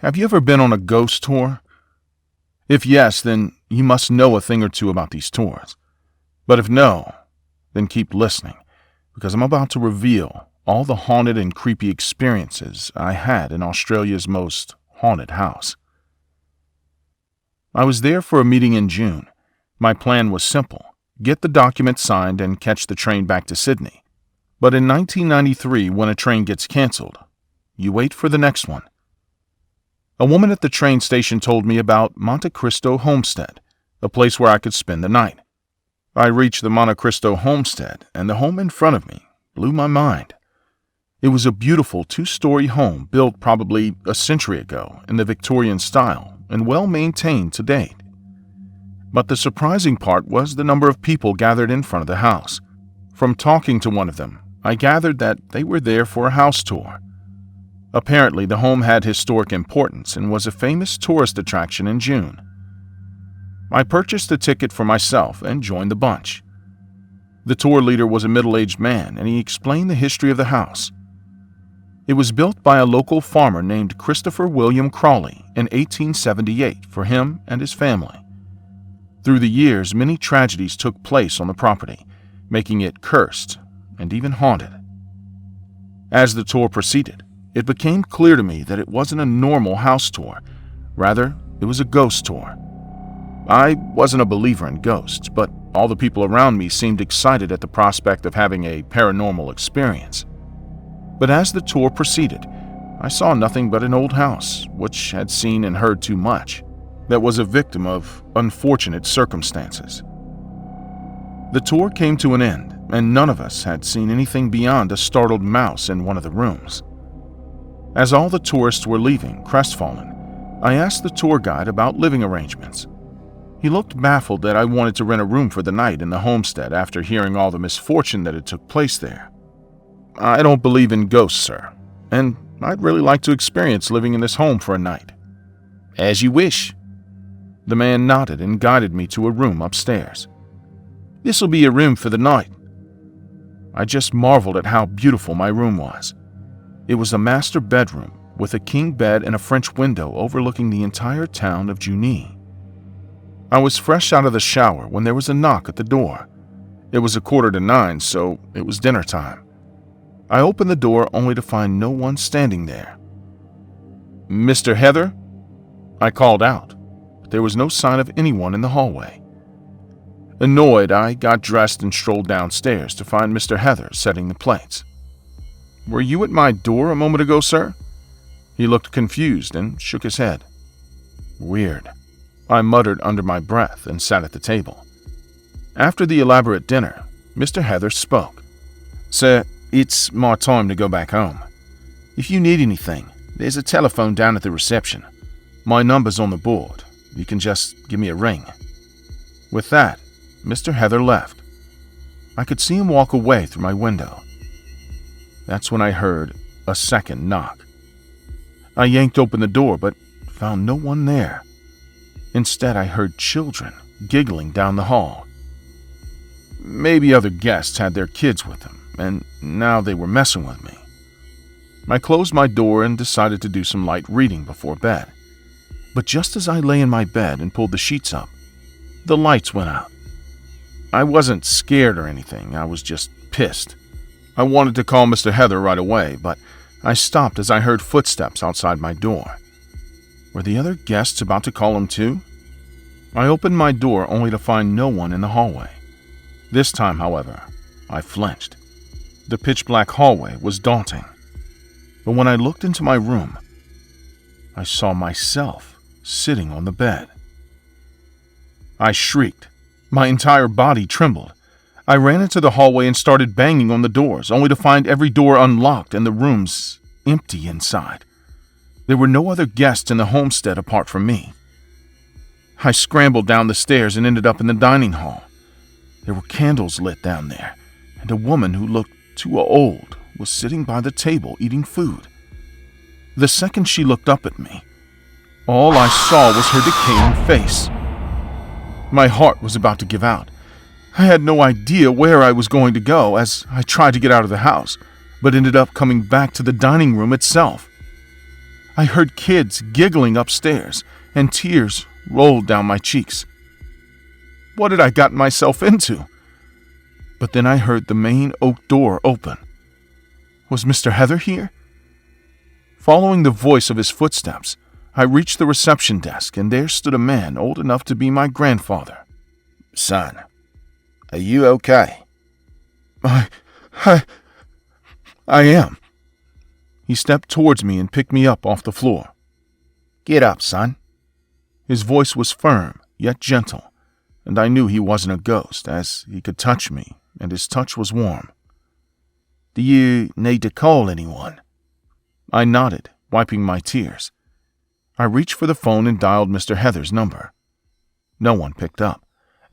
Have you ever been on a ghost tour? If yes, then you must know a thing or two about these tours. But if no, then keep listening, because I'm about to reveal all the haunted and creepy experiences I had in Australia's most haunted house. I was there for a meeting in June. My plan was simple: get the document signed and catch the train back to Sydney. But in 1993, when a train gets cancelled, you wait for the next one. A woman at the train station told me about Monte Cristo Homestead, a place where I could spend the night. I reached the Monte Cristo Homestead, and the home in front of me blew my mind. It was a beautiful 2-story home built probably a century ago in the Victorian style and well maintained to date. But the surprising part was the number of people gathered in front of the house. From talking to one of them, I gathered that they were there for a house tour. Apparently, the home had historic importance and was a famous tourist attraction in June. I purchased a ticket for myself and joined the bunch. The tour leader was a middle-aged man, and he explained the history of the house. It was built by a local farmer named Christopher William Crawley in 1878 for him and his family. Through the years, many tragedies took place on the property, making it cursed and even haunted. As the tour proceeded, it became clear to me that it wasn't a normal house tour. Rather, it was a ghost tour. I wasn't a believer in ghosts, but all the people around me seemed excited at the prospect of having a paranormal experience. But as the tour proceeded, I saw nothing but an old house, which had seen and heard too much, that was a victim of unfortunate circumstances. The tour came to an end, and none of us had seen anything beyond a startled mouse in one of the rooms. As all the tourists were leaving, crestfallen, I asked the tour guide about living arrangements. He looked baffled that I wanted to rent a room for the night in the homestead after hearing all the misfortune that had took place there. I don't believe in ghosts, sir, and I'd really like to experience living in this home for a night. As you wish. The man nodded and guided me to a room upstairs. This'll be a room for the night. I just marveled at how beautiful my room was. It was a master bedroom with a king bed and a French window overlooking the entire town of Junee. I was fresh out of the shower when there was a knock at the door. It was 8:45, so it was dinner time. I opened the door only to find no one standing there. Mr. Heather? I called out, but there was no sign of anyone in the hallway. Annoyed, I got dressed and strolled downstairs to find Mr. Heather setting the plates. Were you at my door a moment ago, sir? He looked confused and shook his head. Weird. I muttered under my breath and sat at the table. After the elaborate dinner, Mr. Heather spoke. Sir, it's my time to go back home. If you need anything, there's a telephone down at the reception. My number's on the board. You can just give me a ring. With that, Mr. Heather left. I could see him walk away through my window. That's when I heard a second knock. I yanked open the door, but found no one there. Instead, I heard children giggling down the hall. Maybe other guests had their kids with them, and now they were messing with me. I closed my door and decided to do some light reading before bed. But just as I lay in my bed and pulled the sheets up, the lights went out. I wasn't scared or anything, I was just pissed. I wanted to call Mr. Heather right away, but I stopped as I heard footsteps outside my door. Were the other guests about to call him too? I opened my door only to find no one in the hallway. This time, however, I flinched. The pitch-black hallway was daunting. But when I looked into my room, I saw myself sitting on the bed. I shrieked. My entire body trembled. I ran into the hallway and started banging on the doors, only to find every door unlocked and the rooms empty inside. There were no other guests in the homestead apart from me. I scrambled down the stairs and ended up in the dining hall. There were candles lit down there, and a woman who looked too old was sitting by the table eating food. The second she looked up at me, all I saw was her decaying face. My heart was about to give out. I had no idea where I was going to go as I tried to get out of the house, but ended up coming back to the dining room itself. I heard kids giggling upstairs, and tears rolled down my cheeks. What had I gotten myself into? But then I heard the main oak door open. Was Mr. Heather here? Following the voice of his footsteps, I reached the reception desk, and there stood a man old enough to be my grandfather. Son, are you okay? I am. He stepped towards me and picked me up off the floor. Get up, son. His voice was firm, yet gentle, and I knew he wasn't a ghost, as he could touch me, and his touch was warm. Do you need to call anyone? I nodded, wiping my tears. I reached for the phone and dialed Mr. Heather's number. No one picked up,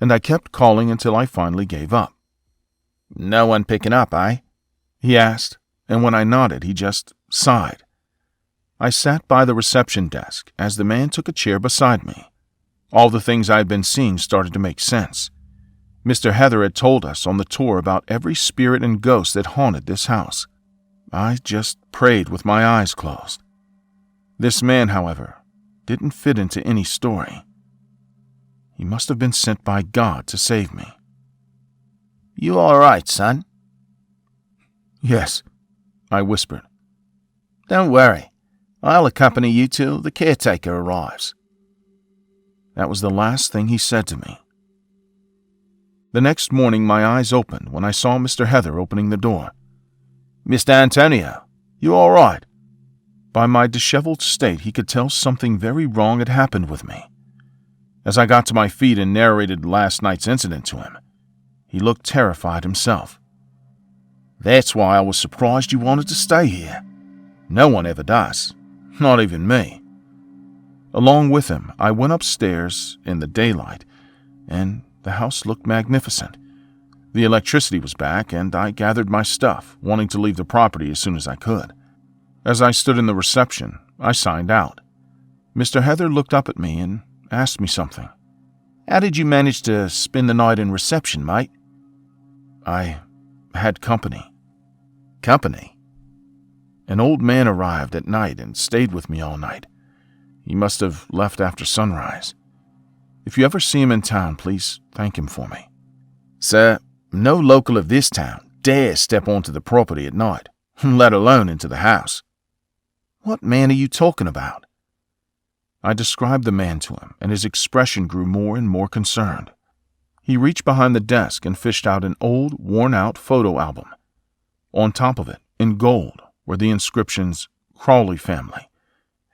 and I kept calling until I finally gave up. No one picking up, eh? He asked, and when I nodded, he just sighed. I sat by the reception desk as the man took a chair beside me. All the things I had been seeing started to make sense. Mr. Heather had told us on the tour about every spirit and ghost that haunted this house. I just prayed with my eyes closed. This man, however, didn't fit into any story. He must have been sent by God to save me. You all right, son? Yes, I whispered. Don't worry. I'll accompany you till the caretaker arrives. That was the last thing he said to me. The next morning, my eyes opened when I saw Mr. Heather opening the door. Mr. Antonio, you all right? By my disheveled state, he could tell something very wrong had happened with me. As I got to my feet and narrated last night's incident to him, he looked terrified himself. That's why I was surprised you wanted to stay here. No one ever does, not even me. Along with him, I went upstairs in the daylight, and the house looked magnificent. The electricity was back, and I gathered my stuff, wanting to leave the property as soon as I could. As I stood in the reception, I signed out. Mr. Heather looked up at me and asked me something. How did you manage to spend the night in reception, mate? I had company. Company? An old man arrived at night and stayed with me all night. He must have left after sunrise. If you ever see him in town, please thank him for me. Sir, no local of this town dares step onto the property at night, let alone into the house. What man are you talking about? I described the man to him, and his expression grew more and more concerned. He reached behind the desk and fished out an old, worn-out photo album. On top of it, in gold, were the inscriptions, Crawley family,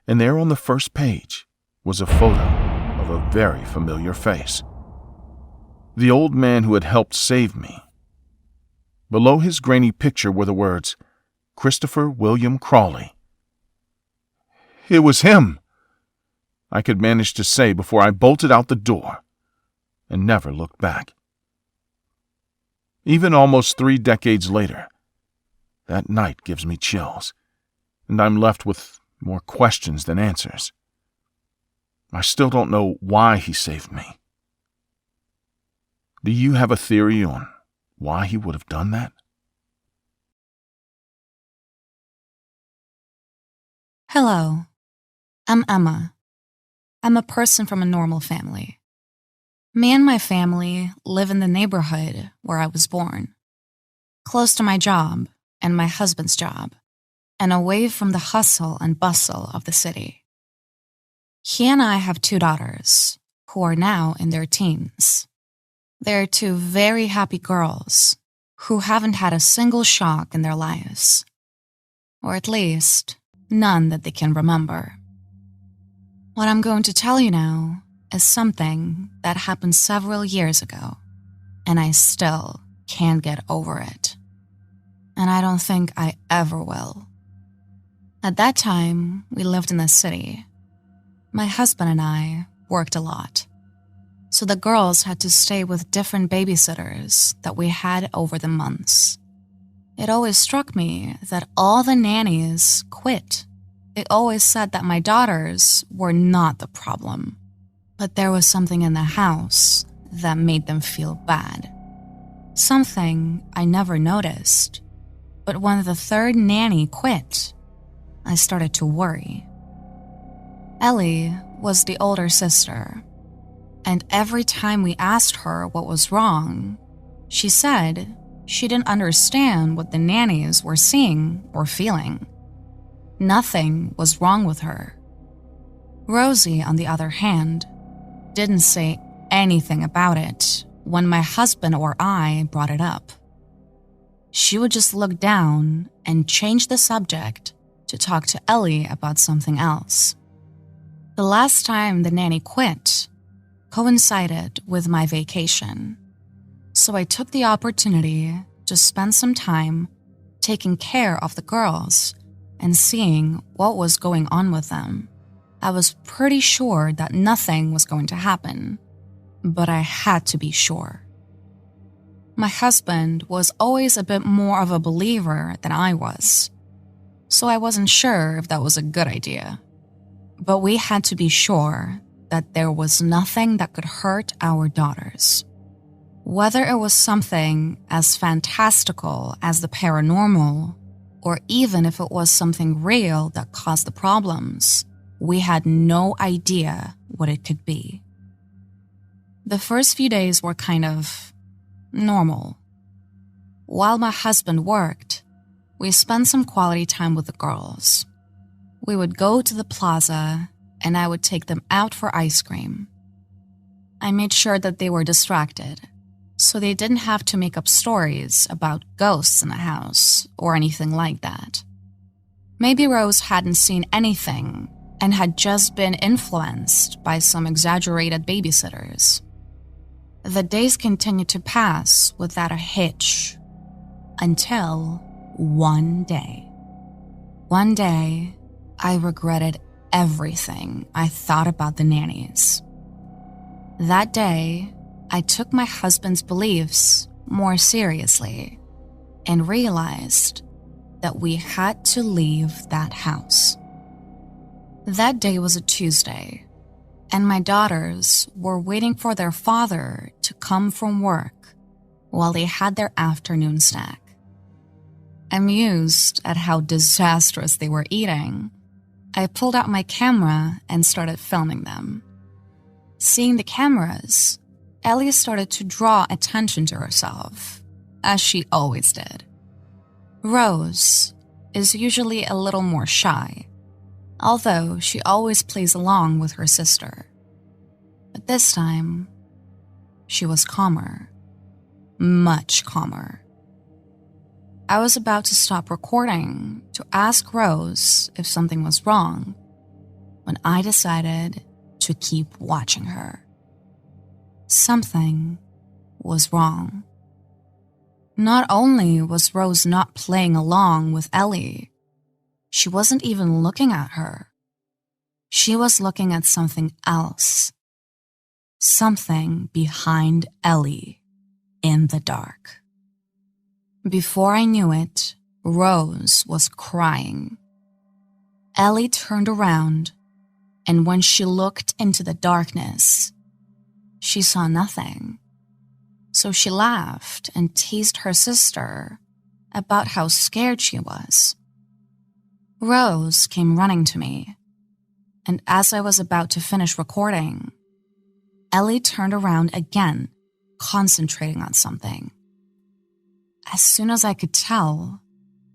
and there on the first page was a photo of a very familiar face. The old man who had helped save me. Below his grainy picture were the words, Christopher William Crawley. It was him! I could manage to say before I bolted out the door and never looked back. Even almost 3 decades later, that night gives me chills, and I'm left with more questions than answers. I still don't know why he saved me. Do you have a theory on why he would have done that? Hello, I'm Emma. I'm a person from a normal family. Me and my family live in the neighborhood where I was born, close to my job and my husband's job, and away from the hustle and bustle of the city. He and I have 2 daughters, who are now in their teens. They're 2 very happy girls who haven't had a single shock in their lives, or at least none that they can remember. What I'm going to tell you now is something that happened several years ago, and I still can't get over it. And I don't think I ever will. At that time, we lived in the city. My husband and I worked a lot, so the girls had to stay with different babysitters that we had over the months. It always struck me that all the nannies quit. It always said that my daughters were not the problem, but there was something in the house that made them feel bad. Something I never noticed, but when the 3rd nanny quit, I started to worry. Ellie was the older sister, and every time we asked her what was wrong, she said she didn't understand what the nannies were seeing or feeling. Nothing was wrong with her. Rosie, on the other hand, didn't say anything about it when my husband or I brought it up. She would just look down and change the subject to talk to Ellie about something else. The last time the nanny quit coincided with my vacation, so I took the opportunity to spend some time taking care of the girls and seeing what was going on with them. I was pretty sure that nothing was going to happen, but I had to be sure. My husband was always a bit more of a believer than I was, so I wasn't sure if that was a good idea. But we had to be sure that there was nothing that could hurt our daughters. Whether it was something as fantastical as the paranormal, or even if it was something real that caused the problems, we had no idea what it could be. The first few days were kind of normal. While my husband worked, we spent some quality time with the girls. We would go to the plaza, and I would take them out for ice cream. I made sure that they were distracted, so they didn't have to make up stories about ghosts in the house or anything like that. Maybe Rose hadn't seen anything and had just been influenced by some exaggerated babysitters. The days continued to pass without a hitch until one day. One day, I regretted everything I thought about the nannies. That day, I took my husband's beliefs more seriously and realized that we had to leave that house. That day was a Tuesday, and my daughters were waiting for their father to come from work while they had their afternoon snack. Amused at how disastrous they were eating, I pulled out my camera and started filming them. Seeing the cameras, Ellie started to draw attention to herself, as she always did. Rose is usually a little more shy, although she always plays along with her sister. But this time, she was calmer, much calmer. I was about to stop recording to ask Rose if something was wrong when I decided to keep watching her. Something was wrong. Not only was Rose not playing along with Ellie, she wasn't even looking at her. She was looking at something else. Something behind Ellie in the dark. Before I knew it, Rose was crying. Ellie turned around, and when she looked into the darkness, she saw nothing. So she laughed and teased her sister about how scared she was. Rose came running to me, and as I was about to finish recording, Ellie turned around again, concentrating on something. As soon as I could tell,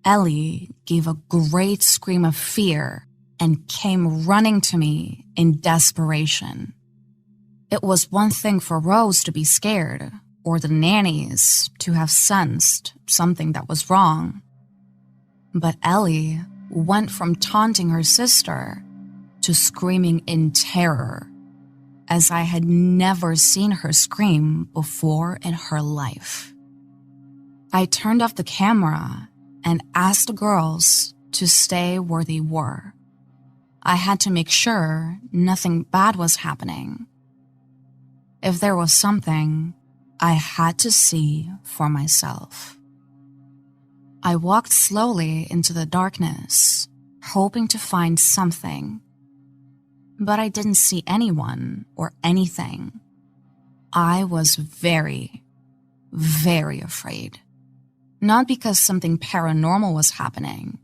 Ellie gave a great scream of fear and came running to me in desperation. It was one thing for Rose to be scared, or the nannies to have sensed something that was wrong. But Ellie went from taunting her sister to screaming in terror, as I had never seen her scream before in her life. I turned off the camera and asked the girls to stay where they were. I had to make sure nothing bad was happening. If there was something, I had to see for myself. I walked slowly into the darkness, hoping to find something. But I didn't see anyone or anything. I was very, very afraid. Not because something paranormal was happening,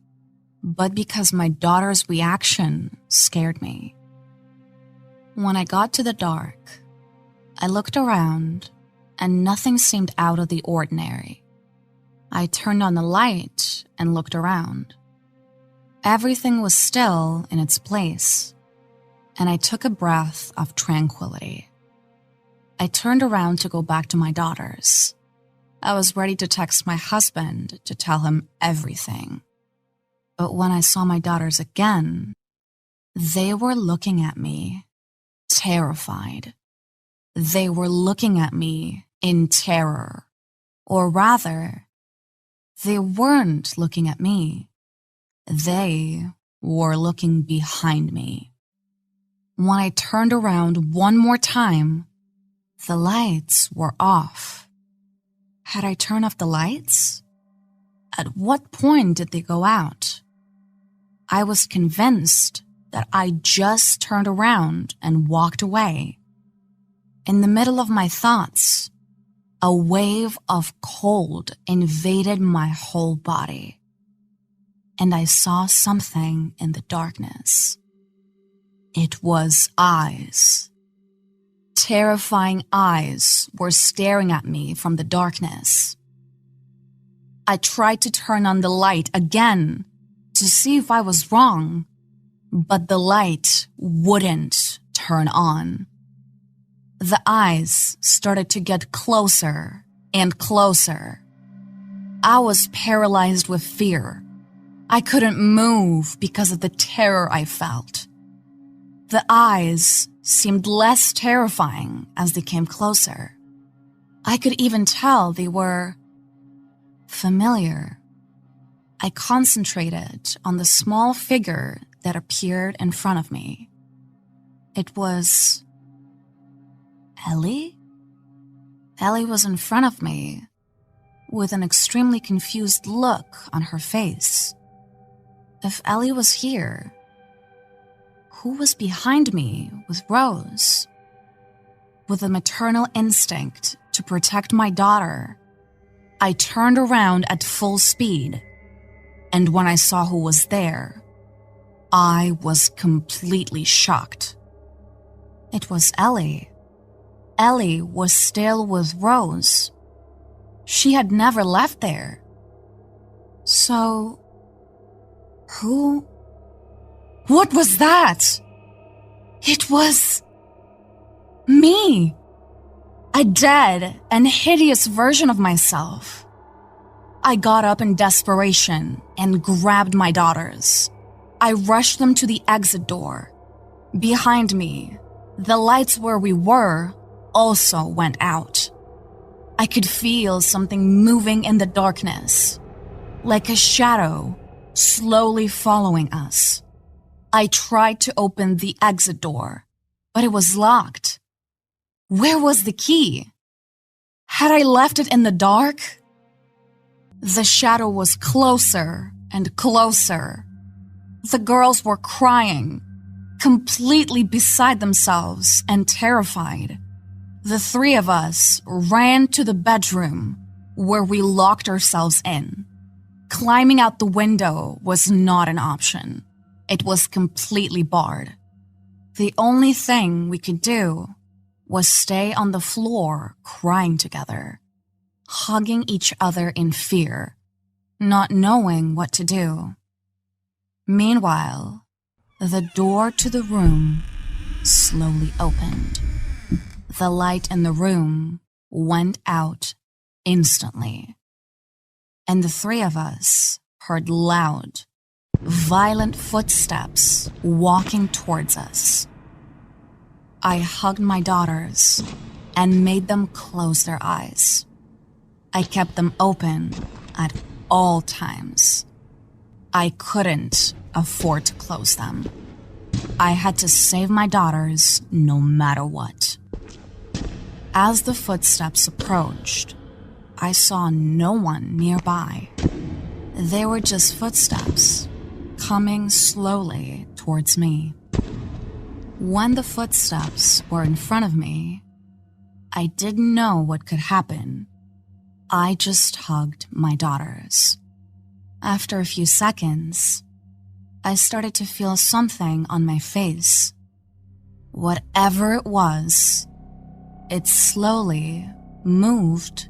but because my daughter's reaction scared me. When I got to the dark, I looked around and nothing seemed out of the ordinary. I turned on the light and looked around. Everything was still in its place, and I took a breath of tranquility. I turned around to go back to my daughters. I was ready to text my husband to tell him everything. But when I saw my daughters again, they were looking at me, terrified. They were looking at me in terror. Or rather, they weren't looking at me. They were looking behind me. When I turned around one more time, the lights were off. Had I turned off the lights? At what point did they go out? I was convinced that I just turned around and walked away. In the middle of my thoughts, a wave of cold invaded my whole body, and I saw something in the darkness. It was eyes. Terrifying eyes were staring at me from the darkness. I tried to turn on the light again to see if I was wrong, but the light wouldn't turn on. The eyes started to get closer and closer. I was paralyzed with fear. I couldn't move because of the terror I felt. The eyes seemed less terrifying as they came closer. I could even tell they were familiar. I concentrated on the small figure that appeared in front of me. It was Ellie? Ellie was in front of me with an extremely confused look on her face. If Ellie was here, who was behind me with Rose? With a maternal instinct to protect my daughter, I turned around at full speed, and when I saw who was there, I was completely shocked. It was Ellie. Ellie was still with Rose. She had never left there. So, what was that? It was me. A dead and hideous version of myself. I got up in desperation and grabbed my daughters. I rushed them to the exit door. Behind me, the lights where we were also went out. I could feel something moving in the darkness, like a shadow slowly following us. I tried to open the exit door, but it was locked. Where was the key? Had I left it in the dark? The shadow was closer and closer. The girls were crying, completely beside themselves and terrified. The three of us ran to the bedroom where we locked ourselves in. Climbing out the window was not an option. It was completely barred. The only thing we could do was stay on the floor crying together, hugging each other in fear, not knowing what to do. Meanwhile, the door to the room slowly opened. The light in the room went out instantly, and the three of us heard loud, violent footsteps walking towards us. I hugged my daughters and made them close their eyes. I kept them open at all times. I couldn't afford to close them. I had to save my daughters no matter what. As the footsteps approached, I saw no one nearby. They were just footsteps coming slowly towards me. When the footsteps were in front of me, I didn't know what could happen. I just hugged my daughters. After a few seconds, I started to feel something on my face. Whatever it was, it slowly moved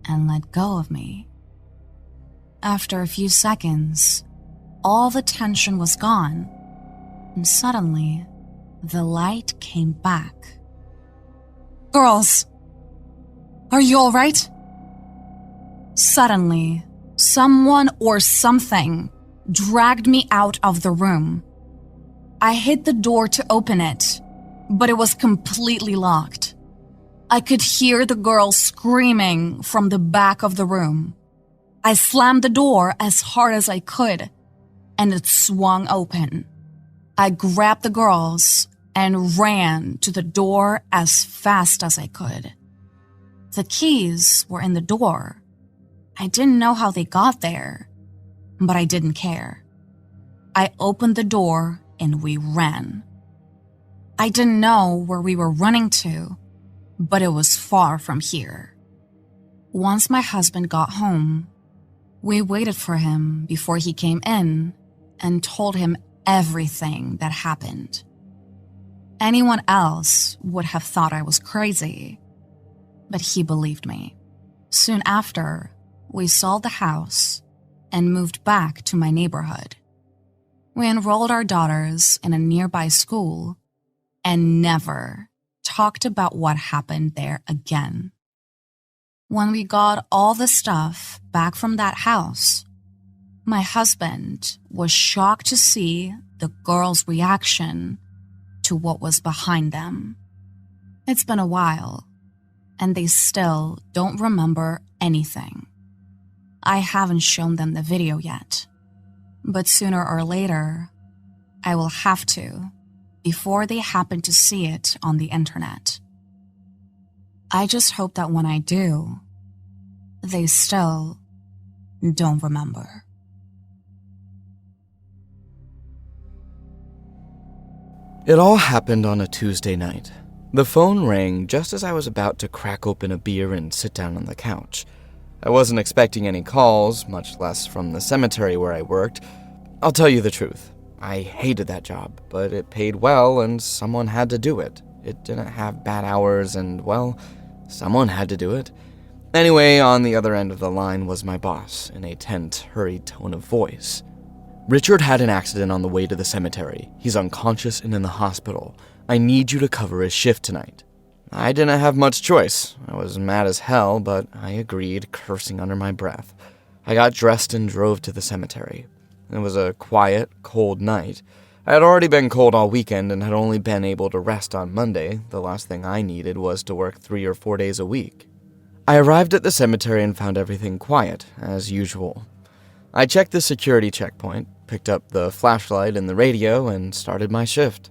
and let go of me. After a few seconds, all the tension was gone, and suddenly, the light came back. Girls, are you all right? Suddenly, someone or something dragged me out of the room. I hit the door to open it, but it was completely locked. I could hear the girl screaming from the back of the room. I slammed the door as hard as I could, and it swung open. I grabbed the girls and ran to the door as fast as I could. The keys were in the door. I didn't know how they got there, but I didn't care. I opened the door and we ran. I didn't know where we were running to, but it was far from here. Once my husband got home, we waited for him before he came in and told him everything that happened. Anyone else would have thought I was crazy, but he believed me. Soon after, we sold the house and moved back to my neighborhood. We enrolled our daughters in a nearby school and never talked about what happened there again. When we got all the stuff back from that house, my husband was shocked to see the girls' reaction to what was behind them. It's been a while, and they still don't remember anything. I haven't shown them the video yet, but sooner or later, I will have to, before they happen to see it on the internet. I just hope that when I do, they still don't remember. It all happened on a Tuesday night. The phone rang just as I was about to crack open a beer and sit down on the couch. I wasn't expecting any calls, much less from the cemetery where I worked. I'll tell you the truth. I hated that job, but it paid well and someone had to do it. It didn't have bad hours and, well, someone had to do it. Anyway, on the other end of the line was my boss in a tense, hurried tone of voice. Richard had an accident on the way to the cemetery. He's unconscious and in the hospital. I need you to cover his shift tonight. I didn't have much choice. I was mad as hell, but I agreed, cursing under my breath. I got dressed and drove to the cemetery. It was a quiet, cold night. I had already been cold all weekend and had only been able to rest on Monday. The last thing I needed was to work 3 or 4 days a week. I arrived at the cemetery and found everything quiet, as usual. I checked the security checkpoint, picked up the flashlight and the radio, and started my shift.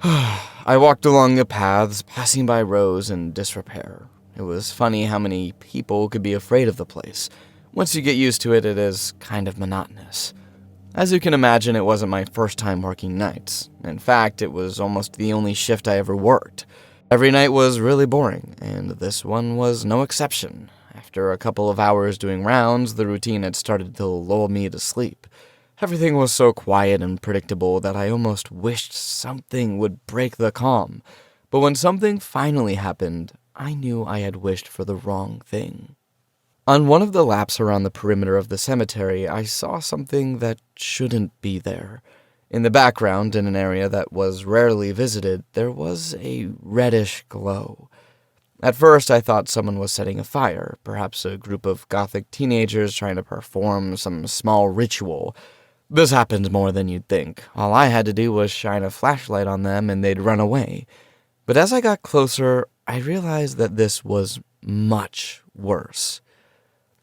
I walked along the paths, passing by rows in disrepair. It was funny how many people could be afraid of the place. Once you get used to it, it is kind of monotonous. As you can imagine, it wasn't my first time working nights. In fact, it was almost the only shift I ever worked. Every night was really boring, and this one was no exception. After a couple of hours doing rounds, the routine had started to lull me to sleep. Everything was so quiet and predictable that I almost wished something would break the calm. But when something finally happened, I knew I had wished for the wrong thing. On one of the laps around the perimeter of the cemetery, I saw something that shouldn't be there. In the background, in an area that was rarely visited, there was a reddish glow. At first, I thought someone was setting a fire, perhaps a group of gothic teenagers trying to perform some small ritual. This happened more than you'd think. All I had to do was shine a flashlight on them and they'd run away. But as I got closer, I realized that this was much worse.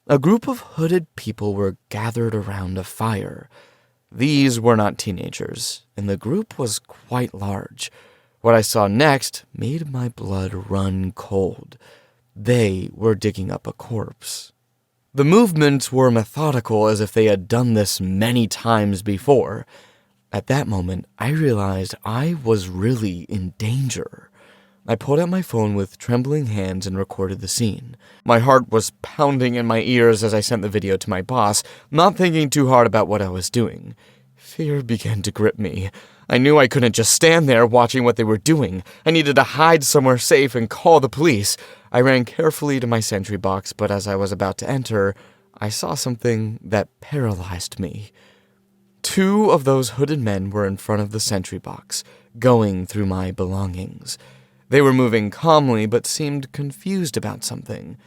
A group of hooded people were gathered around a fire. These were not teenagers, and the group was quite large. What I saw next made my blood run cold. They were digging up a corpse. The movements were methodical, as if they had done this many times before. At that moment, I realized I was really in danger. I pulled out my phone with trembling hands and recorded the scene. My heart was pounding in my ears as I sent the video to my boss, not thinking too hard about what I was doing. Fear began to grip me. I knew I couldn't just stand there watching what they were doing. I needed to hide somewhere safe and call the police. I ran carefully to my sentry box, but as I was about to enter, I saw something that paralyzed me. 2 of those hooded men were in front of the sentry box, going through my belongings. They were moving calmly, but seemed confused about something.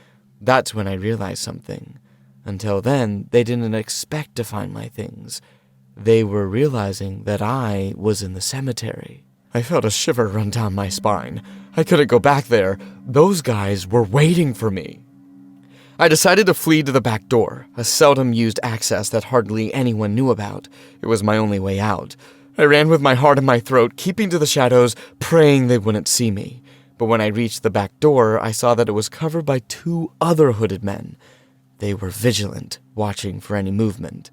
That's when I realized something. Until then, they didn't expect to find my things. They were realizing that I was in the cemetery. I felt a shiver run down my spine. I couldn't go back there. Those guys were waiting for me. I decided to flee to the back door, a seldom used access that hardly anyone knew about. It was my only way out. I ran with my heart in my throat, keeping to the shadows, praying they wouldn't see me. But when I reached the back door, I saw that it was covered by 2 other hooded men. They were vigilant, watching for any movement.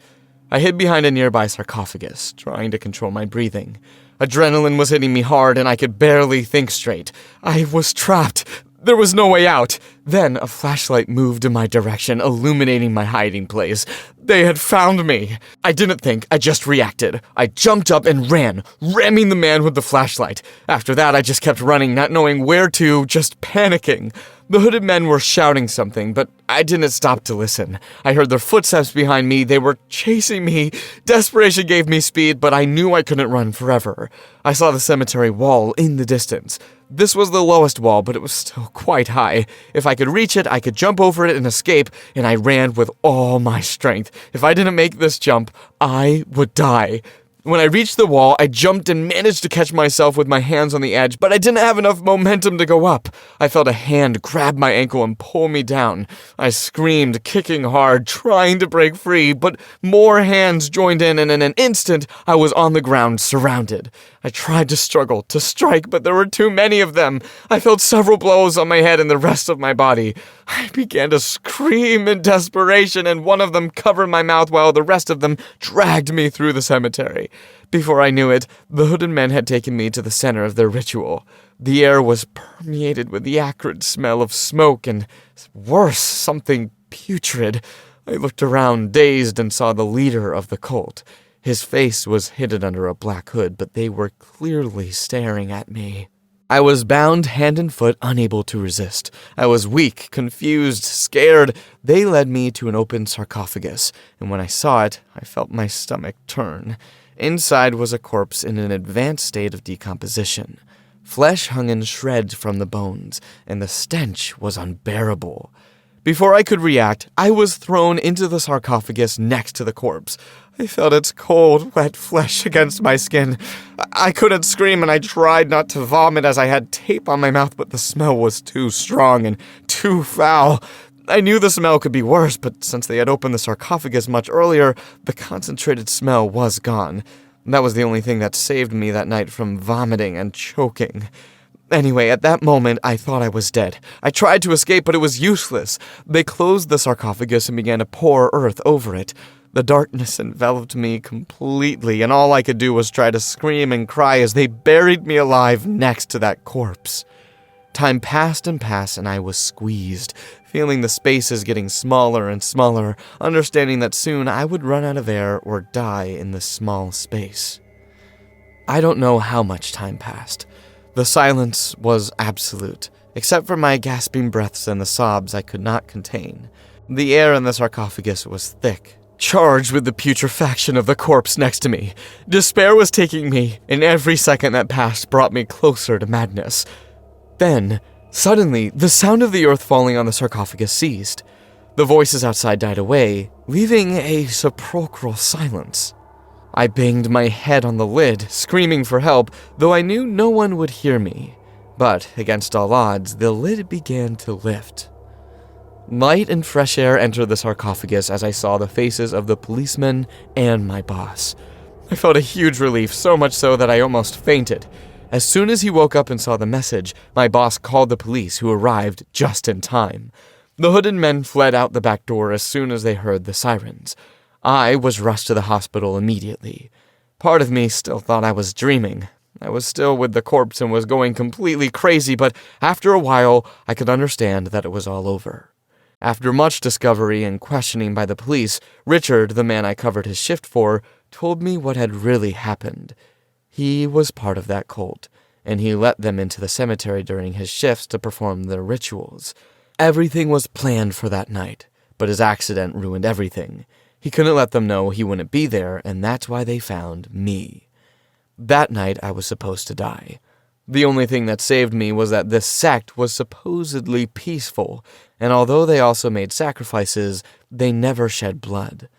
I hid behind a nearby sarcophagus, trying to control my breathing. Adrenaline was hitting me hard, and I could barely think straight. I was trapped. There was no way out. Then a flashlight moved in my direction, illuminating my hiding place. They had found me. I didn't think, I just reacted. I jumped up and ran, ramming the man with the flashlight. After that, I just kept running, not knowing where to, just panicking. The hooded men were shouting something, but I didn't stop to listen. I heard their footsteps behind me. They were chasing me. Desperation gave me speed, but I knew I couldn't run forever. I saw the cemetery wall in the distance. This was the lowest wall, but it was still quite high. If I could reach it, I could jump over it and escape, and I ran with all my strength. If I didn't make this jump, I would die. When I reached the wall, I jumped and managed to catch myself with my hands on the edge, but I didn't have enough momentum to go up. I felt a hand grab my ankle and pull me down. I screamed, kicking hard, trying to break free, but more hands joined in, and in an instant, I was on the ground, surrounded. I tried to struggle, to strike, but there were too many of them. I felt several blows on my head and the rest of my body. I began to scream in desperation, and one of them covered my mouth while the rest of them dragged me through the cemetery. Before I knew it, the hooded men had taken me to the center of their ritual. The air was permeated with the acrid smell of smoke and, worse, something putrid. I looked around, dazed, and saw the leader of the cult. His face was hidden under a black hood, but they were clearly staring at me. I was bound hand and foot, unable to resist. I was weak, confused, scared. They led me to an open sarcophagus, and when I saw it, I felt my stomach turn. Inside was a corpse in an advanced state of decomposition. Flesh hung in shreds from the bones, and the stench was unbearable. Before I could react, I was thrown into the sarcophagus next to the corpse. I felt its cold, wet flesh against my skin. I couldn't scream, and I tried not to vomit as I had tape on my mouth, but the smell was too strong and too foul. I knew the smell could be worse, but since they had opened the sarcophagus much earlier, the concentrated smell was gone. That was the only thing that saved me that night from vomiting and choking. Anyway, at that moment, I thought I was dead. I tried to escape, but it was useless. They closed the sarcophagus and began to pour earth over it. The darkness enveloped me completely, and all I could do was try to scream and cry as they buried me alive next to that corpse. Time passed, and I was squeezed, feeling the spaces getting smaller and smaller, understanding that soon I would run out of air or die in this small space. I don't know how much time passed. The silence was absolute, except for my gasping breaths and the sobs I could not contain. The air in the sarcophagus was thick, charged with the putrefaction of the corpse next to me. Despair was taking me, and every second that passed brought me closer to madness. Then, suddenly, the sound of the earth falling on the sarcophagus ceased. The voices outside died away, leaving a sepulchral silence. I banged my head on the lid, screaming for help, though I knew no one would hear me. But, against all odds, the lid began to lift. Light and fresh air entered the sarcophagus as I saw the faces of the policemen and my boss. I felt a huge relief, so much so that I almost fainted. As soon as he woke up and saw the message, my boss called the police, who arrived just in time. The hooded men fled out the back door as soon as they heard the sirens. I was rushed to the hospital immediately. Part of me still thought I was dreaming. I was still with the corpse and was going completely crazy, but after a while, I could understand that it was all over. After much discovery and questioning by the police, Richard, the man I covered his shift for, told me what had really happened. He was part of that cult, and he let them into the cemetery during his shifts to perform their rituals. Everything was planned for that night, but his accident ruined everything. He couldn't let them know he wouldn't be there, and that's why they found me. That night, I was supposed to die. The only thing that saved me was that this sect was supposedly peaceful, and although they also made sacrifices, they never shed blood.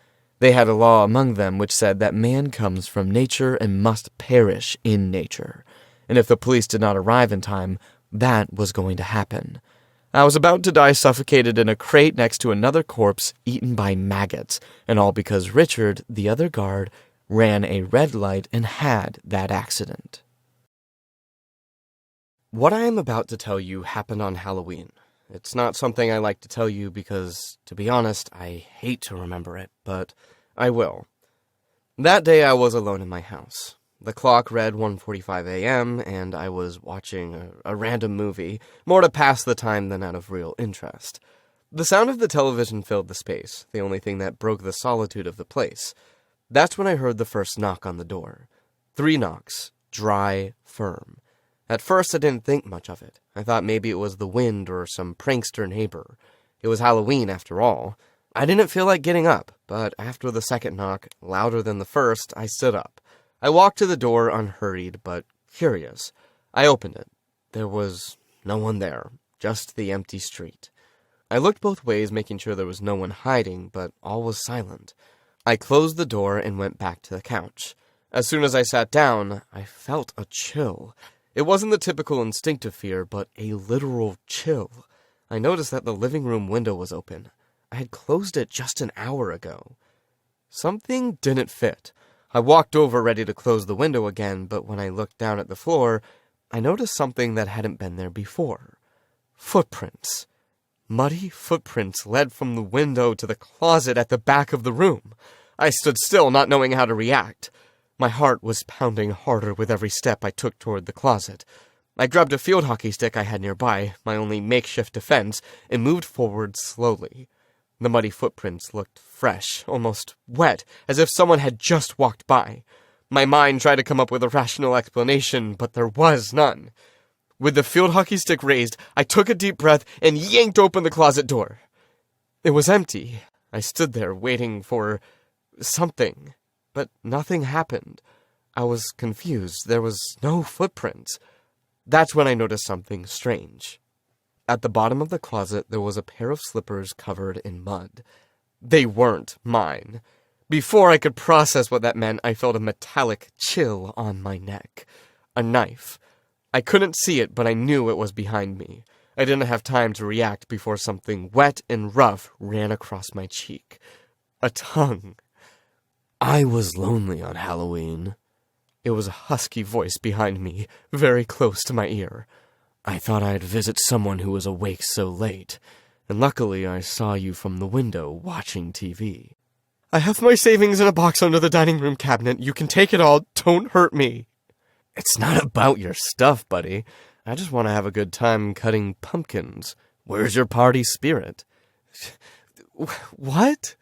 They had a law among them which said that man comes from nature and must perish in nature, and if the police did not arrive in time, that was going to happen. I was about to die suffocated in a crate next to another corpse eaten by maggots, and all because Richard, the other guard, ran a red light and had that accident. What I am about to tell you happened on Halloween. It's not something I like to tell you because, to be honest, I hate to remember it, but I will. That day I was alone in my house. The clock read 1:45 a.m., and I was watching a random movie, more to pass the time than out of real interest. The sound of the television filled the space, the only thing that broke the solitude of the place. That's when I heard the first knock on the door. 3 knocks, dry, firm. At first, I didn't think much of it. I thought maybe it was the wind or some prankster neighbor. It was Halloween, after all. I didn't feel like getting up, but after the second knock, louder than the first, I stood up. I walked to the door unhurried, but curious. I opened it. There was no one there, just the empty street. I looked both ways, making sure there was no one hiding, but all was silent. I closed the door and went back to the couch. As soon as I sat down, I felt a chill. It wasn't the typical instinctive fear, but a literal chill. I noticed that the living room window was open. I had closed it just an hour ago. Something didn't fit. I walked over ready to close the window again, but when I looked down at the floor, I noticed something that hadn't been there before. Footprints. Muddy footprints led from the window to the closet at the back of the room. I stood still, not knowing how to react. My heart was pounding harder with every step I took toward the closet. I grabbed a field hockey stick I had nearby, my only makeshift defense, and moved forward slowly. The muddy footprints looked fresh, almost wet, as if someone had just walked by. My mind tried to come up with a rational explanation, but there was none. With the field hockey stick raised, I took a deep breath and yanked open the closet door. It was empty. I stood there waiting for something. But nothing happened. I was confused. There was no footprints. That's when I noticed something strange. At the bottom of the closet, there was a pair of slippers covered in mud. They weren't mine. Before I could process what that meant, I felt a metallic chill on my neck. A knife. I couldn't see it, but I knew it was behind me. I didn't have time to react before something wet and rough ran across my cheek. A tongue. I was lonely on Halloween. It was a husky voice behind me, very close to my ear. I thought I'd visit someone who was awake so late, and luckily I saw you from the window watching TV. I have my savings in a box under the dining room cabinet. You can take it all. Don't hurt me. It's not about your stuff, buddy. I just want to have a good time cutting pumpkins. Where's your party spirit? What?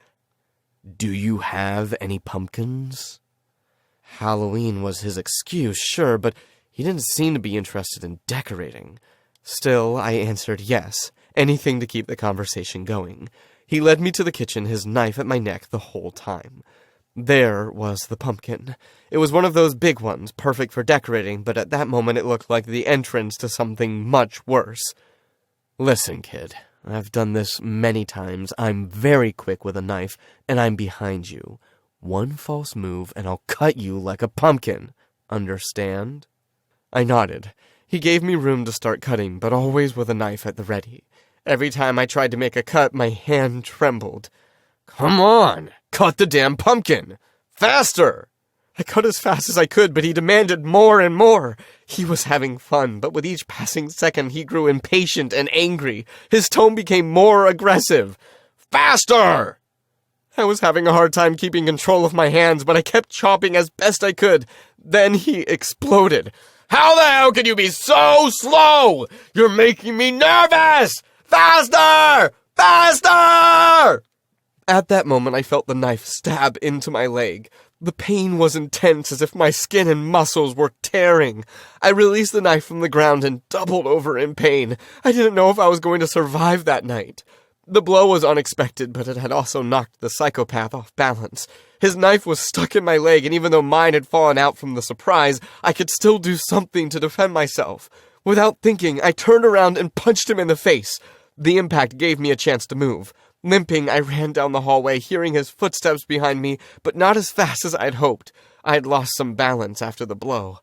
Do you have any pumpkins? Halloween was his excuse, sure, but he didn't seem to be interested in decorating. Still, I answered yes, anything to keep the conversation going. He led me to the kitchen, his knife at my neck the whole time. There was the pumpkin. It was one of those big ones, perfect for decorating, but at that moment it looked like the entrance to something much worse. Listen, kid. I've done this many times. I'm very quick with a knife, and I'm behind you. One false move, and I'll cut you like a pumpkin. Understand? I nodded. He gave me room to start cutting, but always with a knife at the ready. Every time I tried to make a cut, my hand trembled. Come on! Cut the damn pumpkin! Faster! I cut as fast as I could, but he demanded more and more. He was having fun, but with each passing second he grew impatient and angry. His tone became more aggressive. Faster! I was having a hard time keeping control of my hands, but I kept chopping as best I could. Then he exploded. How the hell can you be so slow? You're making me nervous! Faster! Faster! At that moment, I felt the knife stab into my leg. The pain was intense, as if my skin and muscles were tearing. I released the knife from the ground and doubled over in pain. I didn't know if I was going to survive that night. The blow was unexpected, but it had also knocked the psychopath off balance. His knife was stuck in my leg, and even though mine had fallen out from the surprise, I could still do something to defend myself. Without thinking, I turned around and punched him in the face. The impact gave me a chance to move. Limping, I ran down the hallway, hearing his footsteps behind me, but not as fast as I had hoped. I had lost some balance after the blow.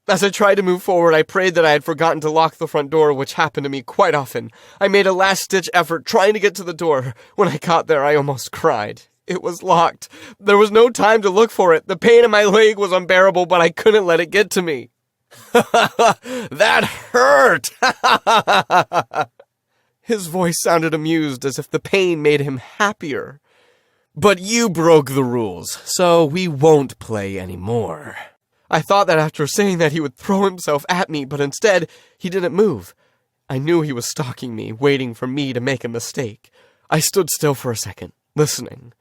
As I tried to move forward, I prayed that I had forgotten to lock the front door, which happened to me quite often. I made a last-ditch effort trying to get to the door. When I got there, I almost cried. It was locked. There was no time to look for it. The pain in my leg was unbearable, but I couldn't let it get to me. That hurt! His voice sounded amused, as if the pain made him happier. But you broke the rules, so we won't play anymore. I thought that after saying that he would throw himself at me, but instead, he didn't move. I knew he was stalking me, waiting for me to make a mistake. I stood still for a second, listening.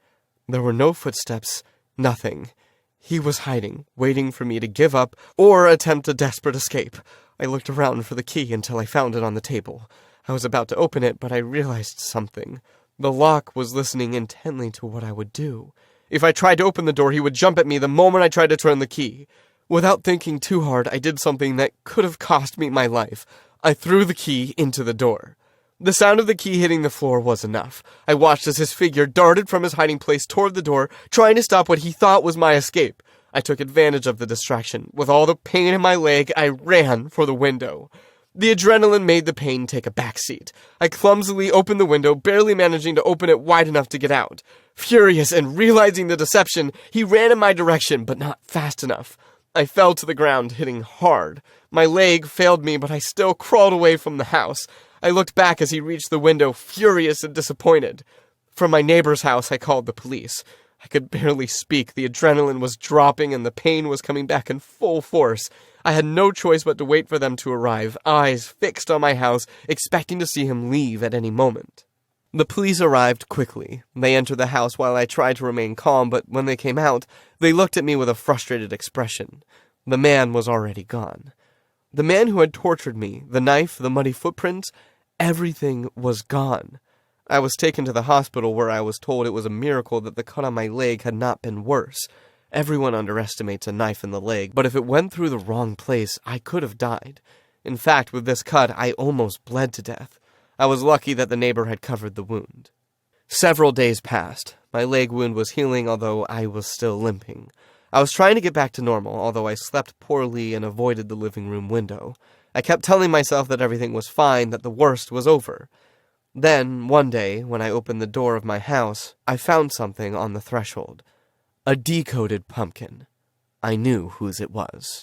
There were no footsteps, nothing. He was hiding, waiting for me to give up or attempt a desperate escape. I looked around for the key until I found it on the table. I was about to open it, but I realized something. The lock was listening intently to what I would do. If I tried to open the door, he would jump at me the moment I tried to turn the key. Without thinking too hard, I did something that could have cost me my life. I threw the key into the door. The sound of the key hitting the floor was enough. I watched as his figure darted from his hiding place toward the door, trying to stop what he thought was my escape. I took advantage of the distraction. With all the pain in my leg, I ran for the window. The adrenaline made the pain take a backseat. I clumsily opened the window, barely managing to open it wide enough to get out. Furious and realizing the deception, he ran in my direction, but not fast enough. I fell to the ground, hitting hard. My leg failed me, but I still crawled away from the house. I looked back as he reached the window, furious and disappointed. From my neighbor's house, I called the police. I could barely speak. The adrenaline was dropping and the pain was coming back in full force. I had no choice but to wait for them to arrive, eyes fixed on my house, expecting to see him leave at any moment. The police arrived quickly. They entered the house while I tried to remain calm, but when they came out, they looked at me with a frustrated expression. The man was already gone. The man who had tortured me, the knife, the muddy footprints, everything was gone. I was taken to the hospital where I was told it was a miracle that the cut on my leg had not been worse. Everyone underestimates a knife in the leg, but if it went through the wrong place, I could have died. In fact, with this cut, I almost bled to death. I was lucky that the neighbor had covered the wound. Several days passed. My leg wound was healing, although I was still limping. I was trying to get back to normal, although I slept poorly and avoided the living room window. I kept telling myself that everything was fine, that the worst was over. Then, one day, when I opened the door of my house, I found something on the threshold. A decoded pumpkin. I knew whose it was.